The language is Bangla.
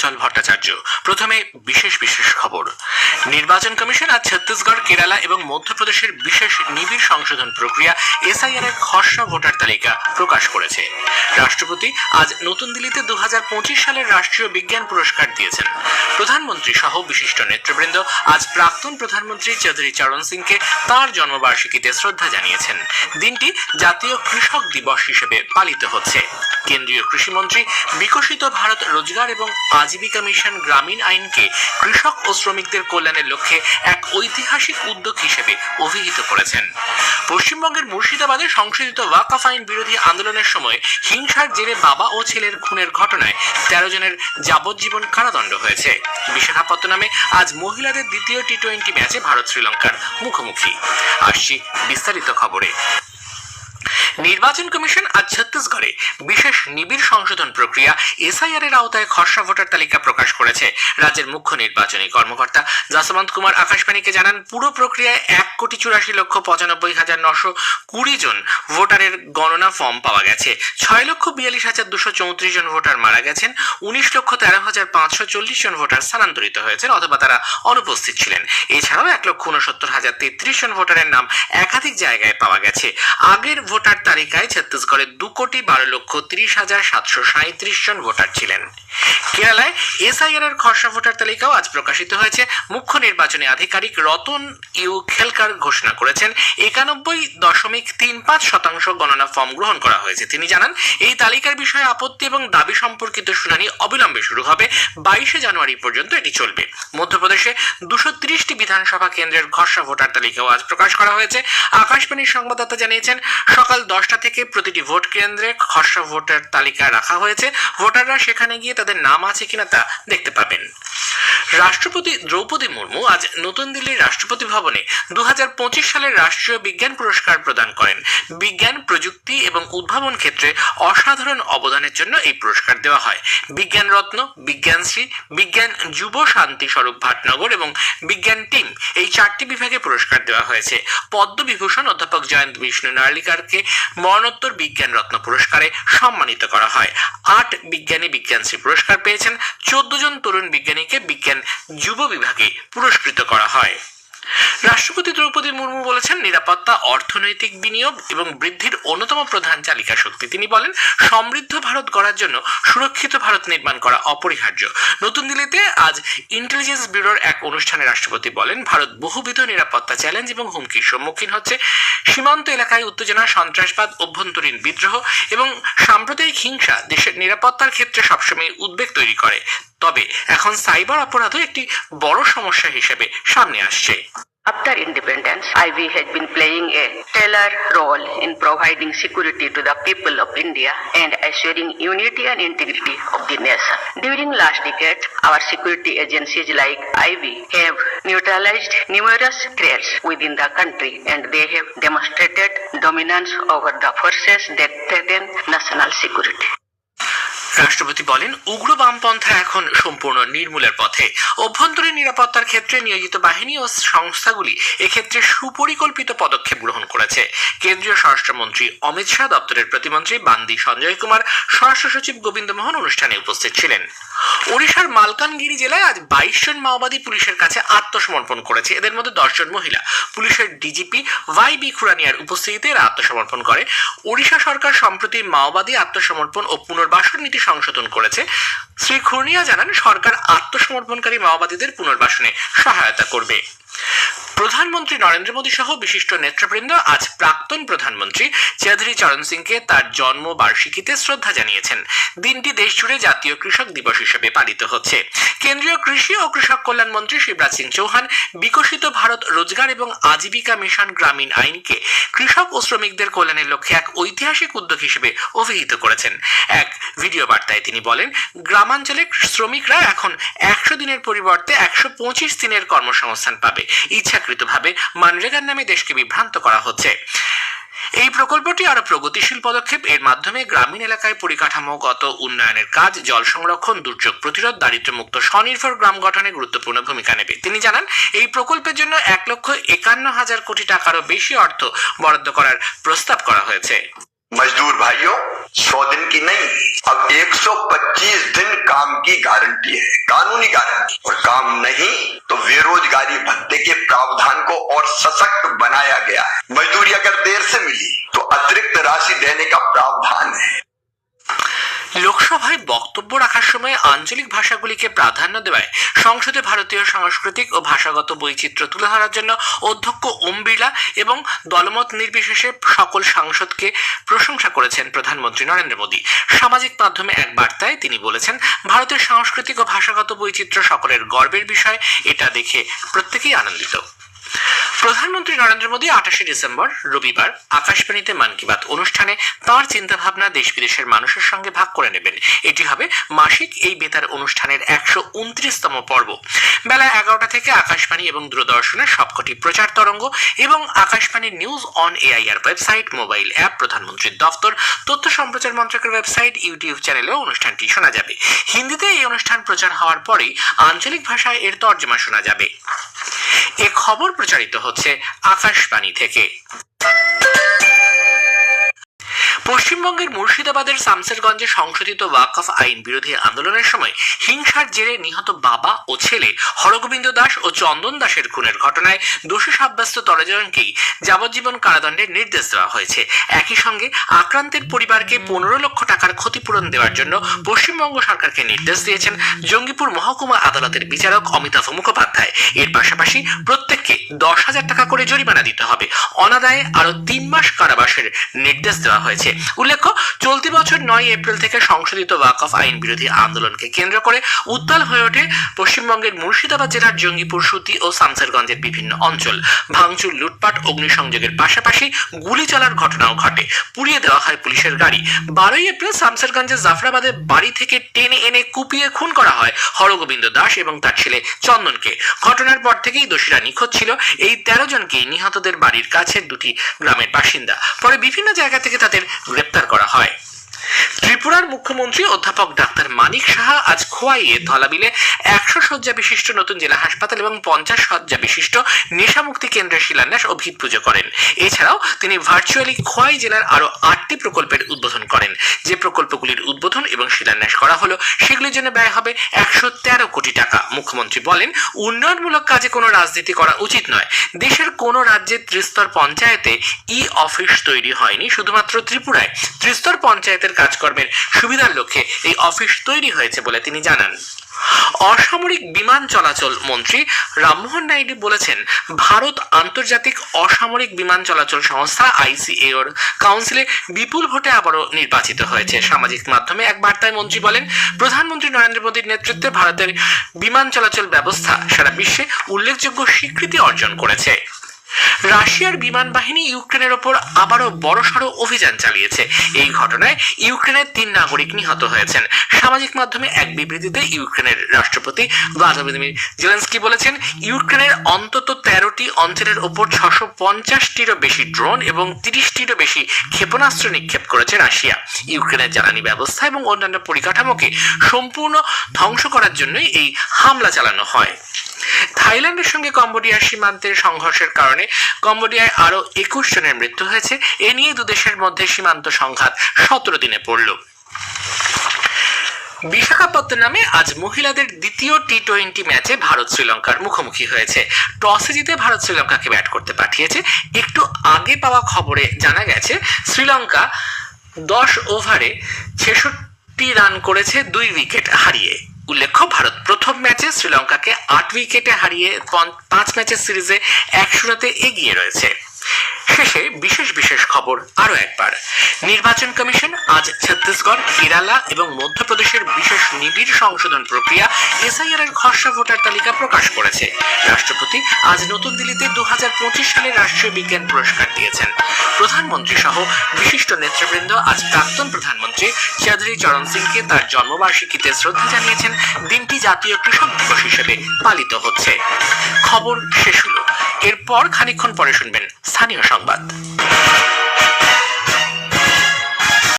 উজ্জ্বল ভট্টাচার্য। প্রথমে বিশেষ খবর। নির্বাচন কমিশন আজ ছত্তিশগড়, কেরালা এবং মধ্যপ্রদেশের বিশেষ নিবিড় সংশোধন প্রক্রিয়া এসআইআর এর খসড়া ভোটার তালিকা প্রকাশ করেছে। রাষ্ট্রপতি আজ নতুন দিল্লিতে 2025 সালের রাষ্ট্রীয় বিজ্ঞান পুরস্কার দিয়েছেন। প্রধানমন্ত্রী সহ বিশিষ্ট নেতৃবৃন্দ আজ প্রাক্তন প্রধানমন্ত্রী চৌধুরী চরণ সিংকে তাঁর জন্মবার্ষিকীতে শ্রদ্ধা জানিয়েছেন। দিনটি জাতীয় কৃষক দিবস হিসেবে পালিত হচ্ছে। কেন্দ্রীয় কৃষিমন্ত্রী বিকশিত ভারত রোজগার এবং আজীবিকা মিশন গ্রামীণ আইনকে কৃষক ও শ্রমিকদের কল্যাণের লক্ষ্যে এক ঐতিহাসিক উদ্যোগ হিসেবে অভিহিত করেছেন। পশ্চিমবঙ্গের মুর্শিদাবাদে সংশোধিত ওয়াকফ আইন বিরোধী আন্দোলনের সময় হিংসার জেরে বাবা ও ছেলের খুনের ঘটনায় 13 জনের যাবজ্জীবন কারাদণ্ড হয়েছে। বিশাখাপত্তনমে আজ মহিলাদের দ্বিতীয় টি-20 ম্যাচে ভারত শ্রীলঙ্কার মুখোমুখি। আসছি বিস্তারিত খবরে। নির্বাচন কমিশন আজ ছত্তিশগড়ে বিশেষ নিবিড় সংশোধন প্রক্রিয়া এসআইআর এর আওতায় খসড়া ভোটার তালিকা প্রকাশ করেছে। রাজ্যের মুখ্য নির্বাচনী কর্মকর্তা যশবন্ত কুমার আকাশবাণীকে জানান, পুরো প্রক্রিয়ায় 1,84,920 জন ভোটারের গণনা ফর্ম পাওয়া গেছে। 6,42,234 জন ভোটার মারা গেছেন। 19,13,540 জন ভোটার স্থানান্তরিত হয়েছেন অথবা তারা অনুপস্থিত ছিলেন। এছাড়াও 1,69,033 জন ভোটারের নাম একাধিক জায়গায় পাওয়া গেছে। আগের ভোটার তালিকায় ছত্তিশগড়ে 2,12,30,737 জন ভোটার ছিলেন। কেরালায় এসআইআর এর খসড়া ভোটার তালিকাও আজ প্রকাশিত হয়েছে। মুখ্য নির্বাচনী আধিকারিক রতন ইউ খেলকার ঘোষণা করেছেন, 91.35% গণনা ফর্ম গ্রহণ করা হয়েছে। তিনি জানান, এই তালিকার বিষয়ে আপত্তি এবং দাবি সম্পর্কিত শুনানি অবিলম্বে শুরু হবে। 22 জানুয়ারি পর্যন্ত এটি চলবে। মধ্যপ্রদেশে 230টি বিধানসভা কেন্দ্রের খসড়া ভোটার তালিকাও আজ প্রকাশ করা হয়েছে। আকাশবাণীর সংবাদদাতা জানিয়েছেন, সকাল 10টা থেকে প্রতিটি ভোট কেন্দ্রে খসড়া ভোটার তালিকা রাখা হয়েছে। ভোটাররা সেখানে গিয়ে তাদের নাম আছে কিনা তা দেখতে পাবেন। রাষ্ট্রপতি দ্রৌপদী মুর্মু আজ নতুন দিল্লির রাষ্ট্রপতি ভবনে 2025 সালের রাষ্ট্রীয় বিজ্ঞান পুরস্কার প্রদান করেন। বিজ্ঞান, প্রযুক্তি এবং উদ্ভাবন ক্ষেত্রে অসাধারণ অবদানের জন্য এই পুরস্কার দেওয়া হয়। বিজ্ঞান রত্ন, বিজ্ঞানশ্রী, বিজ্ঞান যুব শান্তি স্বরূপ ভাটনগর এবং বিজ্ঞান টিম, এই 4টি বিভাগে পুরস্কার দেওয়া হয়েছে। পদ্মবিভূষণ অধ্যাপক জয়ন্ত বিষ্ণু নার্লিকারকে মরণোত্তর বিজ্ঞান রত্ন পুরস্কারে সম্মানিত করা হয়। 8 বিজ্ঞানী বিজ্ঞানশ্রী পুরস্কার পেয়েছেন। 14 জন তরুণ বিজ্ঞানীকে বিজ্ঞান যুব বিভাগে পুরস্কৃত করা হয়। রাষ্ট্রপতি দ্রৌপদী মুর্মু বলেছেন, নিরাপত্তা অর্থনৈতিক বিনিয়োগ এবং বৃদ্ধির অন্যতম প্রধান চালিকা শক্তি। তিনি বলেন, সমৃদ্ধ ভারত গড়ার জন্য সুরক্ষিত ভারত নির্মাণ করা অপরিহার্য। নতুন দিল্লিতে আজ ইন্টেলিজেন্স ব্যুরোর এক অনুষ্ঠানে রাষ্ট্রপতি বলেন, ভারত বহুবিধ নিরাপত্তা চ্যালেঞ্জ এবং হুমকির সম্মুখীন হচ্ছে। সীমান্ত এলাকায় উত্তেজনা, সন্ত্রাসবাদ, অভ্যন্তরীণ বিদ্রোহ এবং সাম্প্রদায়িক হিংসা দেশের নিরাপত্তার ক্ষেত্রে সবসময় উদ্বেগ তৈরি করে। তবে এখন সাইবার অপরাধও একটি বড় সমস্যা হিসেবে সামনে আসছে। After independence, IB has been playing a stellar role in providing security to the people of India and assuring unity and integrity of the nation. During last decade, our security agencies like IB have neutralized numerous threats within the country, and they have demonstrated dominance over the forces that threaten national security. রাষ্ট্রপতি বলেন, উগ্র বামপন্থা এখন সম্পূর্ণ নির্মূলের পথে। অভ্যন্তরীণ নিরাপত্তার ক্ষেত্রে নিয়োজিত বাহিনী ও সংস্থাগুলি এক্ষেত্রে সুপরিকল্পিত পদক্ষেপ গ্রহণ করেছে। কেন্দ্রীয় স্বরাষ্ট্রমন্ত্রী অমিত শাহ, দপ্তরের প্রতিমন্ত্রী বান্দি সঞ্জয় কুমার, স্বরাষ্ট্র সচিব গোবিন্দ মোহন অনুষ্ঠানে উপস্থিত ছিলেন। ওড়িশার মালকানগিরি জেলায় আজ 22 জন মাওবাদী পুলিশের কাছে আত্মসমর্পণ করেছে। এদের মধ্যে 10 জন মহিলা। পুলিশের ডিজিপি YB খুরানিয়ার উপস্থিতিতে এরা আত্মসমর্পণ করে। ওড়িশা সরকার সম্প্রতি মাওবাদী আত্মসমর্পণ ও পুনর্বাসন নীতি সংশোধন করেছে। শ্রী খুরনিয়া জানান, সরকার আত্মসমর্পণকারী মাওবাদীদের পুনর্বাসনে সহায়তা করবে। প্রধানমন্ত্রী নরেন্দ্র মোদী সহ বিশিষ্ট নেতৃবৃন্দ আজ প্রাক্তন প্রধানমন্ত্রী চৌধুরী চরণ সিংকে তার জন্মবার্ষিকীতে শ্রদ্ধা জানিয়েছেন। দিনটি দেশজুড়ে জাতীয় কৃষক দিবস হিসেবে পালিত হচ্ছে। কেন্দ্রীয় কৃষি ও কৃষক কল্যাণ মন্ত্রী শিবরাজ সিং চৌহান বিকশিত ভারত রোজগার এবং আজীবিকা মিশন গ্রামীণ আইনকে কৃষক ও শ্রমিকদের কল্যাণের লক্ষ্যে এক ঐতিহাসিক উদ্যোগ হিসেবে অভিহিত করেছেন। এক ভিডিও বার্তায় তিনি বলেন, গ্রামাঞ্চলে শ্রমিকরা এখন 100 দিনের পরিবর্তে 125 দিনের কর্মসংস্থান পাবে। ইচ্ছাকৃতভাবে মানরেগার নামে দেশকে বিভ্রান্ত করা হচ্ছে। এই প্রকল্পটি আরো প্রগতিশীল পদক্ষেপ। এর মাধ্যমে গ্রামীণ এলাকায় পরিকাঠামোগত উন্নয়নের কাজ, জল সংরক্ষণ, দুর্যোগ প্রতিরোধ, দারিদ্র্যমুক্ত স্বনির্ভর গ্রাম গঠনে গুরুত্বপূর্ণ ভূমিকা নেবে। তিনি জানান, এই প্রকল্পের জন্য 1,51,000 কোটি টাকারও বেশি অর্থ বরাদ্দ করার প্রস্তাব করা হয়েছে। मजदूर भाइयों 100 दिन की नहीं, अब 125 दिन काम की गारंटी है, कानूनी गारंटी। और काम नहीं तो बेरोजगारी भत्ते के प्रावधान को और सशक्त बनाया गया है। मजदूरी अगर देर से मिली तो अतिरिक्त राशि देने का प्रावधान है। লোকসভায় বক্তব্য রাখার সময় আঞ্চলিক ভাষাগুলিকে প্রাধান্য দেওয়ায় সংসদে ভারতীয় সাংস্কৃতিক ও ভাষাগত বৈচিত্র্য তুলে ধরার জন্য অধ্যক্ষ ওম বিড়লা এবং দলমত নির্বিশেষে সকল সাংসদকে প্রশংসা করেছেন প্রধানমন্ত্রী নরেন্দ্র মোদী। সামাজিক মাধ্যমে এক বার্তায় তিনি বলেছেন, ভারতের সাংস্কৃতিক ও ভাষাগত বৈচিত্র্য সকলের গর্বের বিষয়, এটা দেখে প্রত্যেকেই আনন্দিত। প্রধানমন্ত্রী নরেন্দ্র মোদী 28 ডিসেম্বর রবিবার আকাশবাণীতে মন কি বাত অনুষ্ঠানে তাঁর চিন্তাভাবনা দেশ বিদেশের মানুষের সঙ্গে ভাগ করে নেবেন। এটি হবে মাসিক এই বেতার অনুষ্ঠানের 129তম পর্ব। বেলা 11টা থেকে আকাশবাণী এবং দূরদর্শনের সবকটি প্রচার তরঙ্গ এবং Akashvani news on AIR website, mobile app, প্রধানমন্ত্রীর দফতর, তথ্য সম্প্রচার মন্ত্রকের ওয়েবসাইট, ইউটিউব চ্যানেলেও অনুষ্ঠানটি শোনা যাবে। হিন্দিতে এই অনুষ্ঠান প্রচার হওয়ার পরেই আঞ্চলিক ভাষায় এর তর্জমা শোনা যাবে। এ খবর প্রচারিত হচ্ছে আকাশবাণী থেকে। পশ্চিমবঙ্গের মুর্শিদাবাদের শামসেরগঞ্জে সংশোধিত ওয়াকফ আইন বিরোধী আন্দোলনের সময় হিংসার জেরে নিহত বাবা ও ছেলে হরগোবিন্দ দাস ও চন্দন দাসের খুনের ঘটনায় দোষী সাব্যস্ত 13 জনকেই যাবজ্জীবন কারাদণ্ডের নির্দেশ দেওয়া হয়েছে। একই সঙ্গে আক্রান্তের পরিবারকে 15 লক্ষ টাকার ক্ষতিপূরণ দেওয়ার জন্য পশ্চিমবঙ্গ সরকারকে নির্দেশ দিয়েছেন জঙ্গিপুর মহকুমা আদালতের বিচারক অমিতাভ মুখোপাধ্যায়। এর পাশাপাশি প্রত্যেককে 10,000 টাকা করে জরিমানা দিতে হবে। অনাদায়ে আরো 3 মাস কারাবাসের নির্দেশ দেওয়া হয়েছে। উল্লেখ্য, চলতি বছর 9 এপ্রিল থেকে সংশোধিত ওয়াকফ আইন বিরোধী আন্দোলনকে কেন্দ্র করে উত্তাল হয়ে ওঠে পশ্চিমবঙ্গের মুর্শিদাবাদ জেলার জঙ্গিপুর, সুতি ও শামসেরগঞ্জের বিভিন্ন অঞ্চল। ভাঙচুর, লুটপাট, অগ্নিসংযোগের পাশাপাশি গুলি চলার ঘটনাও ঘটে। পুড়িয়ে দেওয়া হয় পুলিশের গাড়ি। 12 এপ্রিল শামসেরগঞ্জের জাফরাবাদে বাড়ি থেকে টেনে এনে কুপিয়ে খুন করা হয় হরগোবিন্দ দাস এবং তার ছেলে চন্দনকে। ঘটনার পর থেকেই দোষীরা নিখোঁজ ছিল। এই 13 জনকেই নিহতদের বাড়ির কাছের 2টি গ্রামের বাসিন্দা। পরে বিভিন্ন জায়গা থেকে তাদের গ্রেপ্তার করা হয়। ত্রিপুরার মুখ্যমন্ত্রী অধ্যাপক ডাক্তার মানিক সাহা আজ খোয়াইয়ে ধলাবিলে 100 শয্যা বিশিষ্ট নতুন জেলা হাসপাতাল এবং 50 শয্যা বিশিষ্ট নেশামুক্তি কেন্দ্রের শিলান্যাস ও ভিত পুজো করেন। এছাড়াও তিনি ভার্চুয়ালি খোয়াই জেলার আরো 8টি প্রকল্পের উদ্বোধন করেন। যে প্রকল্পগুলির উদ্বোধন এবং শিলান্যাস করা হলো সেগুলির জন্য ব্যয় হবে 113 কোটি টাকা। মুখ্যমন্ত্রী বলেন, উন্নয়নমূলক কাজে কোনো রাজনীতি করা উচিত নয়। দেশের কোনো রাজ্যে ত্রিস্তর পঞ্চায়েতে ই অফিস তৈরি হয়নি, শুধুমাত্র ত্রিপুরায় ত্রিস্তর পঞ্চায়েতের কাজকর্মের সুবিধার লক্ষ্যে এই অফিস তৈরি হয়েছে বলে তিনি জানান। অসামরিক বিমান চলাচল মন্ত্রী রামমোহন নাইডু বলেছেন, ভারত আন্তর্জাতিক অসামরিক বিমান চলাচল সংস্থা ICAO-র কাউন্সিলে বিপুল ভোটে আবারও নির্বাচিত হয়েছে। সামাজিক মাধ্যমে এক বার্তায় মন্ত্রী বলেন, প্রধানমন্ত্রী নরেন্দ্র মোদীর নেতৃত্বে ভারতের বিমান চলাচল ব্যবস্থা সারা বিশ্বে উল্লেখযোগ্য স্বীকৃতি অর্জন করেছে। রাশিয়ার বিমান বাহিনী ইউক্রেনের ওপর আবারও বড়সড় অভিযান চালিয়েছে। এই ঘটনায় ইউক্রেনের 3 নাগরিক নিহত হয়েছেন। সামাজিক মাধ্যমে এক বিবৃতিতে ইউক্রেনের রাষ্ট্রপতি ভ্লাদিমির জেলেনস্কি বলেছেন, ইউক্রেনের অন্তত 13টি অঞ্চলের ওপর 650টিরও বেশি ড্রোন এবং 30টিরও বেশি ক্ষেপণাস্ত্র নিক্ষেপ করেছে রাশিয়া। ইউক্রেনের জ্বালানি ব্যবস্থা এবং অন্যান্য পরিকাঠামোকে সম্পূর্ণ ধ্বংস করার জন্যই এই হামলা চালানো হয়। থাইল্যান্ডের সঙ্গে কম্বোডিয়ার সীমান্তের সংঘর্ষের কারণে কম্বোডিয়ায় আরো 21 জনের মৃত্যু হয়েছে। এ নিয়ে দুদেশের মধ্যে সীমান্ত সংঘাত 17 দিনে পড়ল। বিশাখাপত্তনমে আজ মহিলাদের দ্বিতীয় টি20 ম্যাচে ভারত শ্রীলঙ্কার মুখোমুখি হয়েছে। টসে জিতে ভারত শ্রীলঙ্কাকে ব্যাট করতে পাঠিয়েছে। একটু আগে পাওয়া খবরে জানা গেছে, শ্রীলঙ্কা 10 ওভারে 66 রান করেছে 2 উইকেট হারিয়ে। উল্লেখ্য, ভারত প্রথম ম্যাচে শ্রীলঙ্কাকে 8 উইকেটে হারিয়ে 5 ম্যাচের সিরিজে 1-0 এগিয়ে রয়েছে। শেষে বিশেষ খবর আরো একবার। নির্বাচন কমিশন আজ ছত্তিশগড়, কেরালা এবং মধ্যপ্রদেশের বিশেষ নিবিড় সংশোধন প্রক্রিয়া SIR এর খসড়া ভোটার তালিকা প্রকাশ করেছে। রাষ্ট্রপতি আজ নতুন দিল্লিতে 2025 সালের রাষ্ট্রীয় বিজ্ঞান পুরস্কার দিয়েছেন। প্রধানমন্ত্রী সহ বিশিষ্ট নেতৃবৃন্দ আজ প্রাক্তন প্রধানমন্ত্রী চৌধুরী চরণ সিংকে তার জন্মবার্ষিকীতে শ্রদ্ধা জানিয়েছেন। দিনটি জাতীয় কৃষক দিবস হিসেবে পালিত হচ্ছে। খবর শেষ হলো। এরপর খানিকক্ষণ পরে শুনবেন স্থানীয় সংবাদ।